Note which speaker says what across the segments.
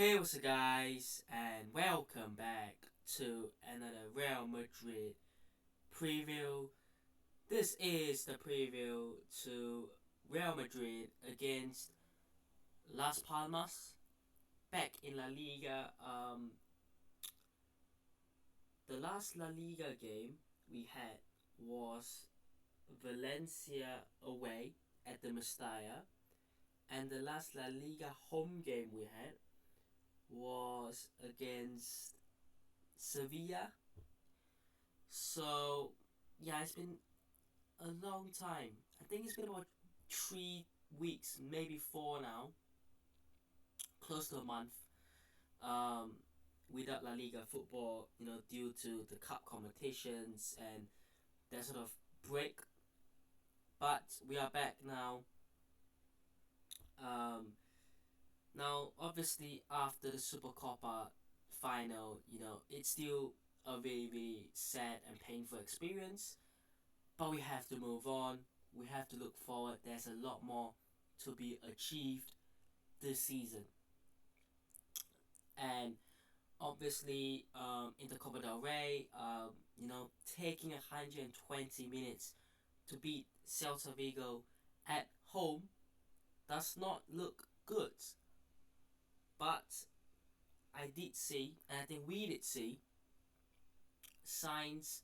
Speaker 1: Hey, what's up, guys, and welcome back to another Real Madrid preview. This is the preview to Real Madrid against Las Palmas back in La Liga. The last La Liga game we had was Valencia away at the Mestalla, and the last La Liga home game we had was against Sevilla. So yeah, it's been a long time. I think it's been about 3 weeks, maybe four now, close to a month, um, without La Liga football. Due to the cup competitions and that sort of break. But we are back now. Um, Now, obviously, after the Super Copa final, it's still a very, very sad and painful experience. But we have to move on. We have to look forward. There's a lot more to be achieved this season. And obviously, in the Copa del Rey, taking 120 minutes to beat Celta Vigo at home does not look good. But I did see, and I think we did see, signs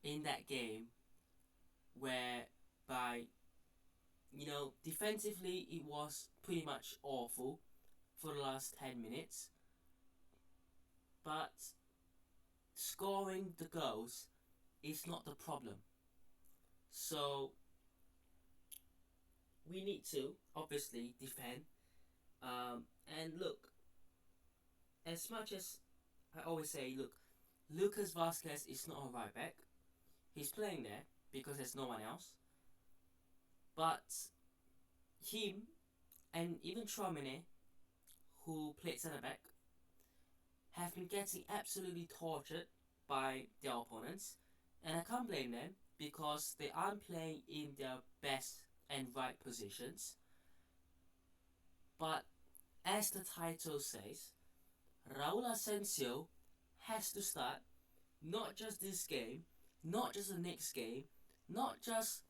Speaker 1: in that game whereby, defensively it was pretty much awful for the last 10 minutes. But scoring the goals is not the problem. So we need to obviously defend. And look, as much as I always say, look, Lucas Vasquez is not a right back. He's playing there because there's no one else. But him and even Traoré, who played centre back, have been getting absolutely tortured by their opponents, and I can't blame them because they aren't playing in their best and right positions. But as the title says, Raúl Asencio has to start not just this game, not just the next game, not just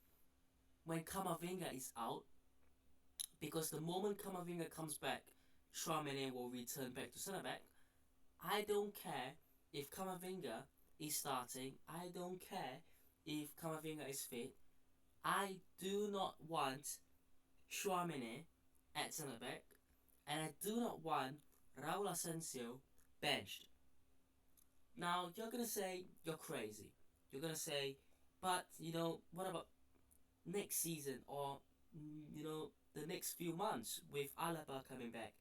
Speaker 1: when Camavinga is out, because the moment Camavinga comes back, Traoré will return back to centre back. I don't care if Camavinga is starting. I don't care if Camavinga is fit. I do not want Traoré at centre back, and I do not want Raúl Asencio benched. Now you're gonna say you're crazy. You're gonna say, but what about next season or the next few months with Alaba coming back,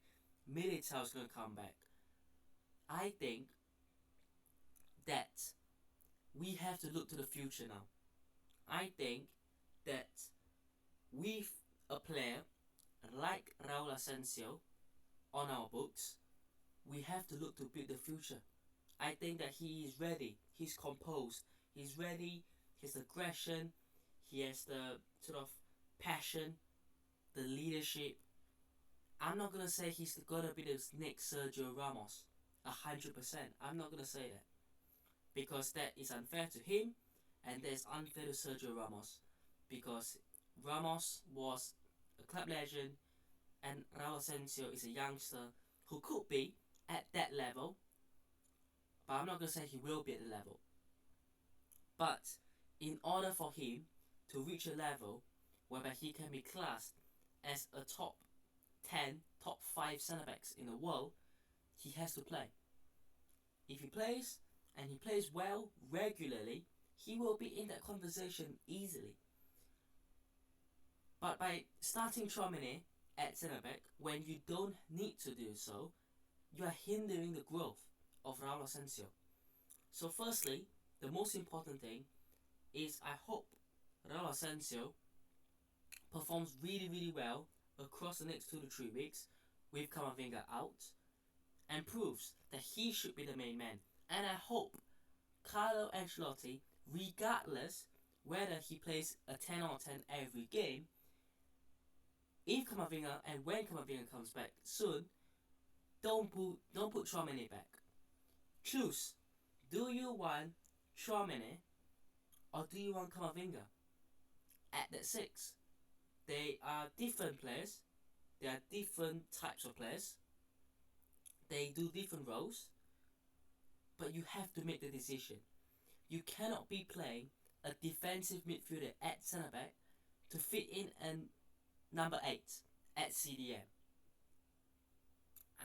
Speaker 1: Militao's gonna come back. I think that we have to look to the future now. I think that with a player like Raúl Asencio on our books, we have to look to build the future. I think that he is ready. He's composed. He's ready. He has aggression. He has the sort of passion, the leadership. I'm not gonna say he's gonna be the next Sergio Ramos, 100%. I'm not gonna say that because that is unfair to him, and that is unfair to Sergio Ramos, because Ramos was a club legend, and Raúl Asencio is a youngster who could be at that level, but I'm not gonna say he will be at the level. But in order for him to reach a level whereby he can be classed as a top 10, top 5 centre backs in the world, he has to play. If he plays, and he plays well regularly, he will be in that conversation easily. But by starting Traoré at centre back when you don't need to do so, you are hindering the growth of Raúl Asencio. So firstly, the most important thing is I hope Raúl Asencio performs really, really well across the next 2 to 3 weeks with Camavinga out and proves that he should be the main man. And I hope Carlo Ancelotti, regardless whether he plays a 10 out of 10 every game, if Camavinga and when Camavinga comes back soon, don't put Chouameni back. Choose. Do you want Chouameni or do you want Camavinga at that six? They are different players. They are different types of players. They do different roles, but you have to make the decision. You cannot be playing a defensive midfielder at centre back to fit in a number 8 at CDM.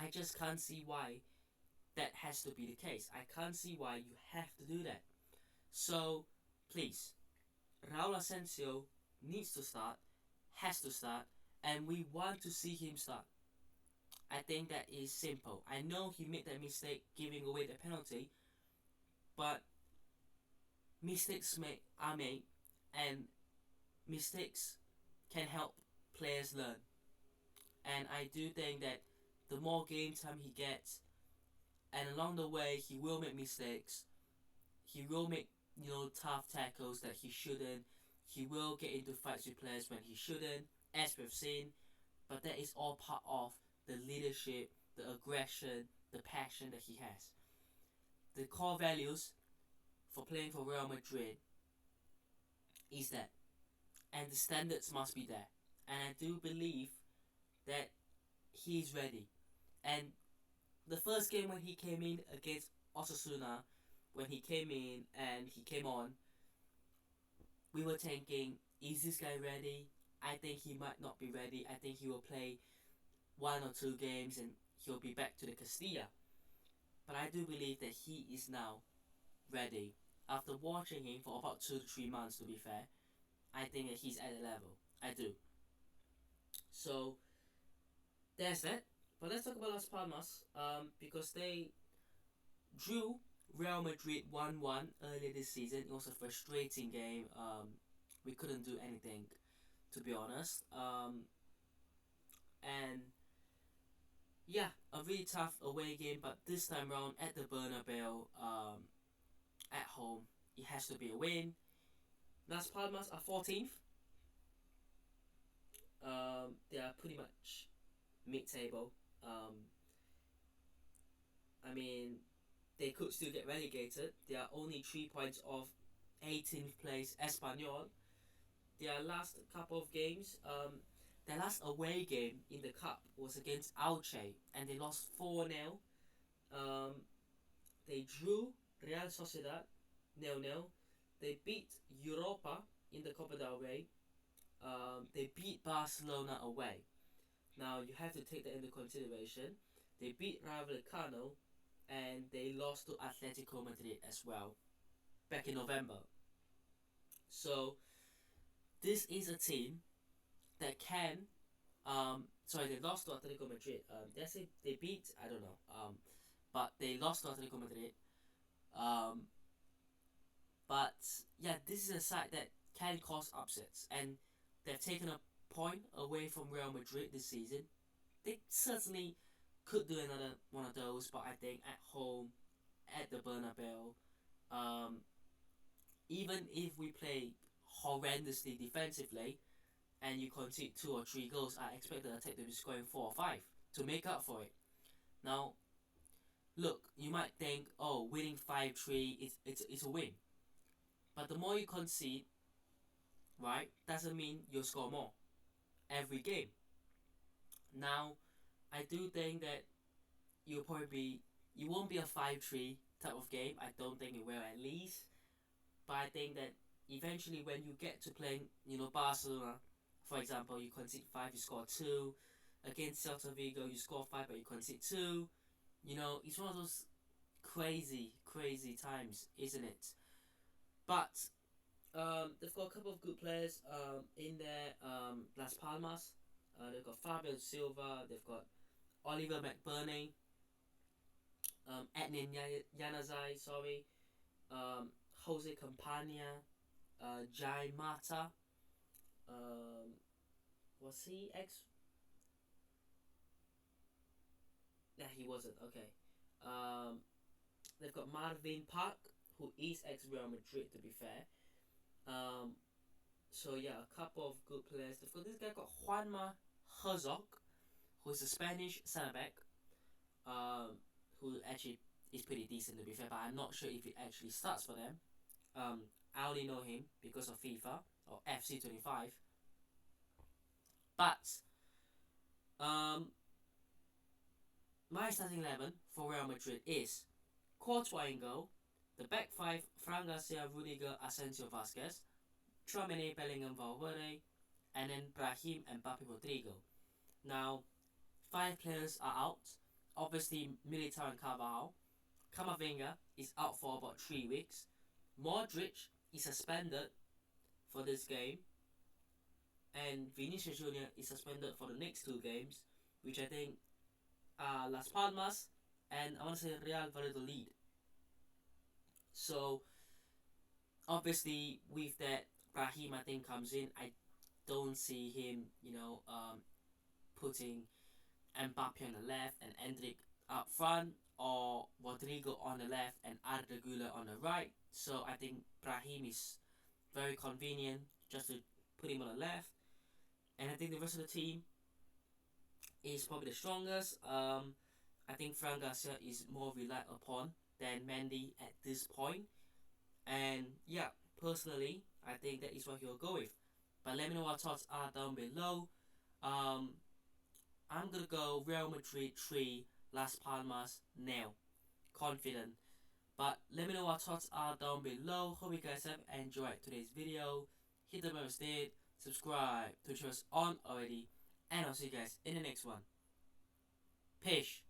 Speaker 1: I just can't see why that has to be the case. I can't see why you have to do that. So, please, Raúl Asencio needs to start, has to start, and we want to see him start. I think that is simple. I know he made that mistake giving away the penalty, but mistakes are made, and mistakes can help players learn. And I do think that the more game time he gets, and along the way he will make mistakes, he will make tough tackles that he shouldn't, he will get into fights with players when he shouldn't, as we've seen, but that is all part of the leadership, the aggression, the passion that he has. The core values for playing for Real Madrid is that, and the standards must be there. And I do believe that he's ready. And the first game when he came in against Osasuna, when he came in and he came on, we were thinking, is this guy ready? I think he might not be ready. I think he will play 1 or 2 games and he'll be back to the Castilla. But I do believe that he is now ready. After watching him for about 2 to 3 months, to be fair, I think that he's at a level. I do. So, there's that. But let's talk about Las Palmas, because they drew Real Madrid 1-1 earlier this season. It was a frustrating game. We couldn't do anything, to be honest. And yeah, a really tough away game, but this time around at the Bernabeu, at home, it has to be a win. Las Palmas are 14th. They are pretty much mid-table. I mean, they could still get relegated. They are only 3 points off 18th place Espanyol. Their last couple of games, their last away game in the cup was against Elche, and they lost 4-0. They drew Real Sociedad 0-0. They beat Europa in the Copa del Rey. They beat Barcelona away. Now you have to take that into consideration. They beat Rayo Vallecano, and they lost to Atletico Madrid as well back in November. So this is a team that can they lost to Atletico Madrid. Did I say they beat? I don't know. But they lost to Atletico Madrid. But yeah, this is a side that can cause upsets, and they've taken a point away from Real Madrid this season. They certainly could do another one of those, but I think at home, at the Bernabeu, even if we play horrendously defensively, and you concede 2 or 3 goals, I expect the attack to be scoring 4 or 5 to make up for it. Now, look, you might think, oh, winning 5-3 it's a win, but the more you concede, right, doesn't mean you'll score more every game. Now, I do think that you won't be a 5-3 type of game. I don't think it will, at least. But I think that eventually when you get to playing, Barcelona, for example, you concede 5, you score 2. Against Celta Vigo, you score 5, but you concede 2. It's one of those crazy times, isn't it? But they've got a couple of good players in there. Las Palmas, they've got Fabio Silva, they've got Oliver McBurney, Adnan Januzaj, Jose Campagna, Jai Mata. Was he ex? Nah, he wasn't. Okay. They've got Marvin Park, who is ex Real Madrid, to be fair. So yeah, a couple of good players. They've got this guy called Juanma Herzog, who is a Spanish centre back. who actually is pretty decent to be fair, but I'm not sure if he actually starts for them. I only know him because of FIFA or FC25. But um, my starting 11 for Real Madrid is Courtois in goal, the back five: Fran Garcia, Rudiger, Asencio, Vasquez, Tchouaméni, Bellingham, Valverde, and then Brahim and Mbappe, Rodrigo. Now, 5 players are out. Obviously, Militao and Carvajal. Camavinga is out for about 3 weeks. Modric is suspended for this game, and Vinicius Junior is suspended for the next 2 games, which I think are Las Palmas and I want to say Real Valladolid. So obviously with that, Brahim I think comes in. I don't see him, putting Mbappe on the left and Endrick up front, or Rodrigo on the left and Arda Güler on the right. So I think Brahim is very convenient just to put him on the left. And I think the rest of the team is probably the strongest. I think Fran Garcia is more relied upon than Mendy at this point. And yeah, personally, I think that is what he'll go with. But let me know what thoughts are down below. I'm gonna go Real Madrid 3, Las Palmas nil. Confident. But let me know what thoughts are down below. Hope you guys have enjoyed today's video. Hit the bell instead, subscribe to show us on already, and I'll see you guys in the next one. Peace.